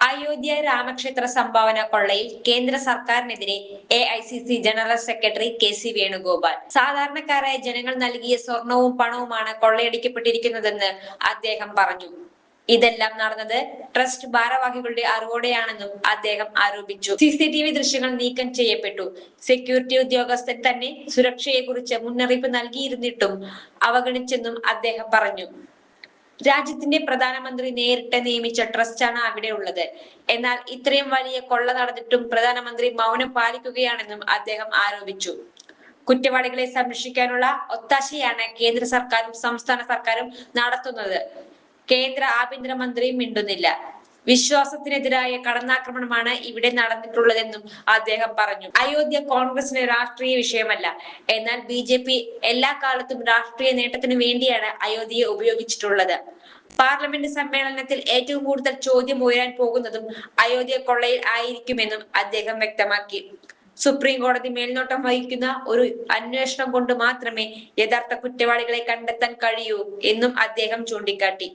അയോധ്യ രാമക്ഷേത്ര സംഭാവന കൊള്ളയിൽ കേന്ദ്ര സർക്കാരിനെതിരെ AICC general secretary KC Venugopal. സാധാരണക്കാരായ ജനങ്ങൾ നൽകിയ സ്വർണവും പണവുമാണ് കൊള്ളയടിക്കപ്പെട്ടിരിക്കുന്നതെന്ന് അദ്ദേഹം പറഞ്ഞു. ഇതെല്ലാം നടന്നത് ട്രസ്റ്റ് ഭാരവാഹികളുടെ അറിവോടെയാണെന്നും അദ്ദേഹം ആരോപിച്ചു. CCTV ദൃശ്യങ്ങൾ നീക്കം ചെയ്യപ്പെട്ടു. സെക്യൂരിറ്റി ഉദ്യോഗസ്ഥൻ തന്നെ സുരക്ഷയെക്കുറിച്ച് മുന്നറിയിപ്പ് നൽകിയിരുന്നിട്ടും അവഗണിച്ചെന്നും അദ്ദേഹം പറഞ്ഞു. രാജ്യത്തിന്റെ പ്രധാനമന്ത്രി നേരിട്ട് നിയമിച്ച ട്രസ്റ്റാണ് അവിടെ ഉള്ളത്. എന്നാൽ ഇത്രയും വലിയ കൊള്ള നടന്നിട്ടും പ്രധാനമന്ത്രി മൗനം പാലിക്കുകയാണെന്നും അദ്ദേഹം ആരോപിച്ചു. കുറ്റവാളികളെ സംരക്ഷിക്കാനുള്ള ഒത്താശയാണ് കേന്ദ്ര സർക്കാരും സംസ്ഥാന സർക്കാരും നടത്തുന്നത്. കേന്ദ്ര ആഭ്യന്തരമന്ത്രിയും മിണ്ടുന്നില്ല. വിശ്വാസത്തിനെതിരായ കടന്നാക്രമണമാണ് ഇവിടെ നടന്നിട്ടുള്ളതെന്നും അദ്ദേഹം പറഞ്ഞു. അയോധ്യ കോൺഗ്രസിന് രാഷ്ട്രീയ വിഷയമല്ല. എന്നാൽ BJP എല്ലാ കാലത്തും രാഷ്ട്രീയ നേട്ടത്തിനു വേണ്ടിയാണ് അയോധ്യയെ ഉപയോഗിച്ചിട്ടുള്ളത്. പാർലമെന്റ് സമ്മേളനത്തിൽ ഏറ്റവും കൂടുതൽ ചോദ്യം ഉയരാൻ പോകുന്നതും അയോധ്യ കൊള്ളയിൽ ആയിരിക്കുമെന്നും അദ്ദേഹം വ്യക്തമാക്കി. സുപ്രീം കോടതി മേൽനോട്ടം വഹിക്കുന്ന ഒരു അന്വേഷണം കൊണ്ട് മാത്രമേ യഥാർത്ഥ കുറ്റവാളികളെ കണ്ടെത്താൻ കഴിയൂ എന്നും അദ്ദേഹം ചൂണ്ടിക്കാട്ടി.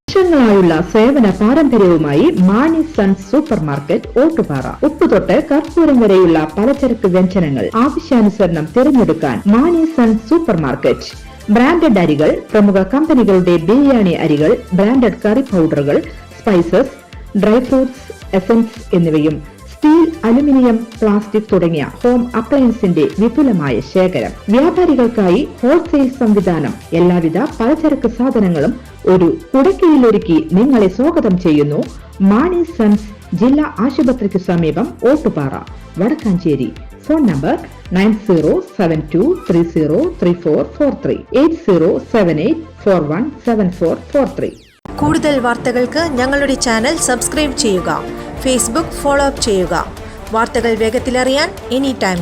വർഷങ്ങളായുള്ള സേവന പാരമ്പര്യവുമായി Mani sons super market Ottupara. ഉപ്പ് തൊട്ട് കർപ്പൂരം വരെയുള്ള പലചരക്ക് വ്യഞ്ജനങ്ങൾ ആവശ്യാനുസരണം തിരഞ്ഞെടുക്കാൻ Mani sons super market. Branded അരികൾ, പ്രമുഖ കമ്പനികളുടെ ബിരിയാണി അരികൾ, ബ്രാൻഡഡ് കറി പൗഡറുകൾ, സ്പൈസസ്, ഡ്രൈ ഫ്രൂട്ട്സ്, എസൻസ് എന്നിവയും സ്റ്റീൽ, അലുമിനിയം, പ്ലാസ്റ്റിക് തുടങ്ങിയ ഹോം അപ്ലയൻസിന്റെ വിപുലമായ ശേഖരം. വ്യാപാരികൾക്കായി ഹോൾസെയിൽ സംവിധാനം. എല്ലാവിധ പലചരക്ക് സാധനങ്ങളും ഒരു കുടക്കീഴിലൊരുക്കി നിങ്ങളെ സ്വാഗതം ചെയ്യുന്നു. മാണി സൺസ് ജില്ലാ ആശുപത്രിക്ക് സമീപം ഓട്ടുപാറ, വടക്കാഞ്ചേരി. Phone number 9072303443 8078417443. കൂടുതൽ വാർത്തകൾക്ക് ഞങ്ങളുടെ ചാനൽ സബ്സ്ക്രൈബ് ചെയ്യുക. ഫേസ്ബുക്ക് ഫോളോ അപ്പ് ചെയ്യുക. വാർത്തകൾ വേഗത്തിലറിയാൻ എനി ടൈം